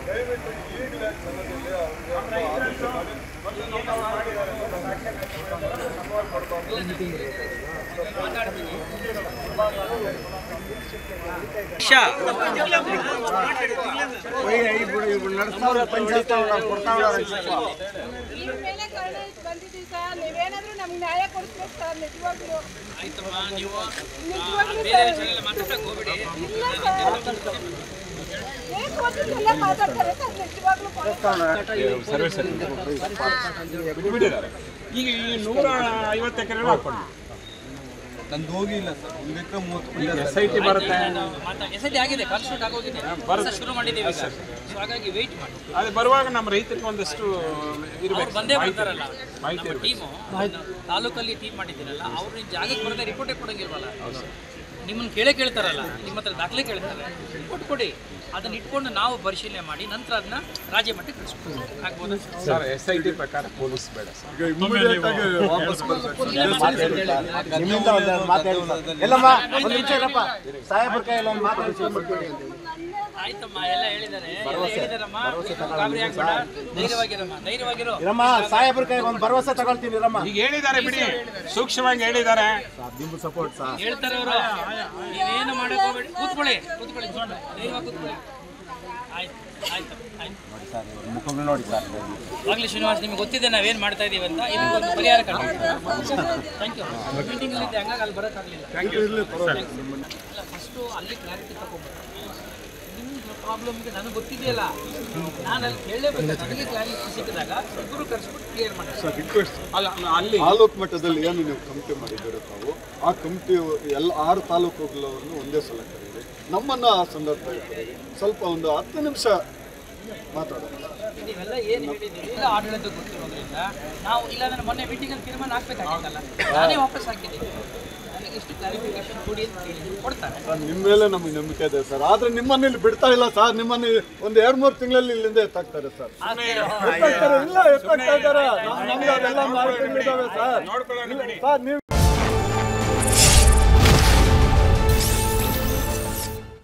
ದಯವಿಟ್ಟು ಈಗಲೇ ಜನರಲ್ಲಿ ನೀವೇನಾದ್ರೂ ನಮ್ಗೆ ನ್ಯಾಯ ಕೊಡಿಸ್ಬೇಕು ಸರ್. ನಿಜವಾಗ್ಲೂ ಮಾತಾಡ್ತಾರೆ ಸರ್. ನಿಜವಾಗ್ಲೂ ಈಗ ಈ 150 ಎಕರೆ ಹಾಕೊಂಡು ನಂದು ಹೋಗಿಲ್ಲ ಸರ್. 1 ಎಕರೆ 30 SIT ಬರುತ್ತೆ. SIT ಆಗಿದೆ, ಕಾನ್ಸ್ಟಿಟ್ಯೂಟ್ ಆಗೋಗಿದೆ, ಶುರು ಮಾಡಿದ್ದೀವಿ ಸರ್. ಸೊ ಹಾಗಾಗಿ ವೆಯ್ಟ್ ಮಾಡಿ. ಅದು ಬರುವಾಗ ನಮ್ಮ ರೈತರಿಗೆ ಒಂದಷ್ಟು ಇರಬೇಕು, ಬಂದೇ ಬರ್ತಾರಲ್ಲ ಮಾಹಿತಿ ನಮ್ಮ ಟೀಮು. ತಾಲೂಕಲ್ಲಿ ಟೀಮ್ ಮಾಡಿದ್ದೀರಲ್ಲ, ಅವ್ರು ನಿಮ್ಮ ಜಾಗಕ್ಕೆ ಬರದೆ ರಿಪೋರ್ಟೇ ಕೊಡಂಗಿಲ್ವಲ್ಲ. ನಿಮ್ಮನ್ನು ಕೇಳ್ತಾರಲ್ಲ, ನಿಮ್ಮ ಹತ್ರ ದಾಖಲೆ ಕೇಳ್ತಾರೆ, ರಿಪೋರ್ಟ್ ಕೊಡಿ. ಅದನ್ನ ಇಟ್ಕೊಂಡು ನಾವು ಪರಿಶೀಲನೆ ಮಾಡಿ ನಂತರ ಅದನ್ನ ರಾಜ್ಯ ಮಟ್ಟಕ್ಕೆ ಕಳಿಸ್ಬೋದು. ಆಗ್ಬೋದು ಸರ್. SIT ಪ್ರಕಾರ ಪೊಲೀಸ್ ಬೇಡ ಸರ್. ಆಯ್ತಮ್ಮ, ಎಲ್ಲ ಹೇಳಿದಾರಮ್ಮ. ಧೈರ್ಯವಾಗಿರೋ ಸಾಹೇಬ್ರ ಕೈ ಒಂದು ಭರವಸೆ ತಗೊಳ್ತೀನಿ. ಈಗ ಹೇಳಿದ್ದಾರೆ ಬಿಡಿ, ಸೂಕ್ಷ್ಮವಾಗಿ ಹೇಳಿದ್ದಾರೆ. ಹೇಳ್ತಾರೆ ಅವರು. ನೀವೇನು ಮಾಡಕ್ ಹೋಗ್ಬೇಡಿ, ಕೂತ್ಕೊಳ್ಳಿ ಧೈರ್ಯವಾಗಿ ಕೂತ್ಕೊಳ್ಳಿ. ಆಯ್ತು ನೋಡಿ ಸರ್. ಆಗ್ಲಿ ಶ್ರೀನಿವಾಸ್, ನಿಮ್ಗೆ ಗೊತ್ತಿದೆ ನಾವೇನು ಮಾಡ್ತಾ ಇದೀವಿ ಅಂತ. ಇದಕ್ಕೊಂದು ಪರಿಹಾರ ಕಂಡು. Thank you. ಮೀಟಿಂಗಲ್ಲಿದ್ದೆ, ಹಂಗಾಗಿ ಅಲ್ಲಿ ಬರೋಕ್ಕಾಗಲಿಲ್ಲ. ಅಲ್ಲ, ಫಸ್ಟು ಅಲ್ಲಿ ಕ್ಲಾರಿಟಿ ತಗೊಂಡ್ಬರ್ತೀನಿ. ನಿಮ್ಮ ಪ್ರಾಬ್ಲಮ್ಗೆ ನನಗೆ ಗೊತ್ತಿದೆಯಲ್ಲ, ನಾನು ಅಲ್ಲಿ ಕೇಳಲೇಬೇಕು. ನನಗೆ ಕ್ಲಾರಿಟಿ ಸಿಕ್ಕಿದಾಗ ಇಬ್ಬರು ಕರೆಸ್ಬಿಟ್ಟು ಕ್ಲಿಯರ್ ಮಾಡಿ. ಅಲ್ಲ, ಅಲ್ಲಿ ತಾಲೂಕು ಮಟ್ಟದಲ್ಲಿ ಏನು ನೀವು ಕಮಿಟಿ ಮಾಡಿದ್ದೀರ ತಾವು, ಆ ಕಮಿಟಿ ಎಲ್ಲ 6 ತಾಲೂಕುಗಳನ್ನು ಒಂದೇ ಸಲ ಕರೀರಿ. ನಮ್ಮನ್ನು ಆ ಸಂದರ್ಭದಲ್ಲಿ ಕರೀರಿ. ಸ್ವಲ್ಪ ಒಂದು 10 ನಿಮಿಷ ಮಾತಾಡೋಣ. ನೀವೆಲ್ಲ ಏನು ಹೇಳಿದ್ದೀರಿ ಇಲ್ಲ ಆಡಳಿತ ಗೊತ್ತಿರೋದ್ರಿಂದ ನಾವು ಇಲ್ಲಾಂದ್ರೆ ಮೊನ್ನೆ ಮೀಟಿಂಗಲ್ಲಿ ತೀರ್ಮಾನ ಹಾಕ್ಬೇಕಾಗಿತ್ತಲ್ಲ, ನಾನೇ ವಾಪಸ್ ಹಾಕಿದ್ದೀನಿ. ನನಗೆ ಎಷ್ಟು ಕ್ಲಾರಿಫಿಕೇಶನ್ ಕೊಡಿ ಅಂತ ಹೇಳಿ ಕೊಡ್ತಾರೆ. ನಿಮ್ಮ ಮೇಲೆ ನಮಗೆ ನಂಬಿಕೆ ಇದೆ ಸರ್. ಆದ್ರೆ ನಿಮ್ಮನ್ನ ಇಲ್ಲಿ ಬಿಡ್ತಾ ಇಲ್ಲ ಸರ್. ನಿಮ್ಮನ್ನು ಒಂದು 2-3 ತಿಂಗಳಲ್ಲಿ ಇಲ್ಲಿಂದ ಎತ್ತಾಕ್ತಾರೆ ಸರ್. ಇಲ್ಲ, ಎತ್ತಾಕ್ತಾ ಇದ್ದಾರೆ. ನಮ್ಗೆ ಅದೆಲ್ಲ ಮಾಡ್ಕೊಂಡಿದ್ದಾವೆ ಸರ್. ನೋಡ್ಕೊಳ್ಳೋಣ ಬಿಡಿ. ಸರ್ ನೀವು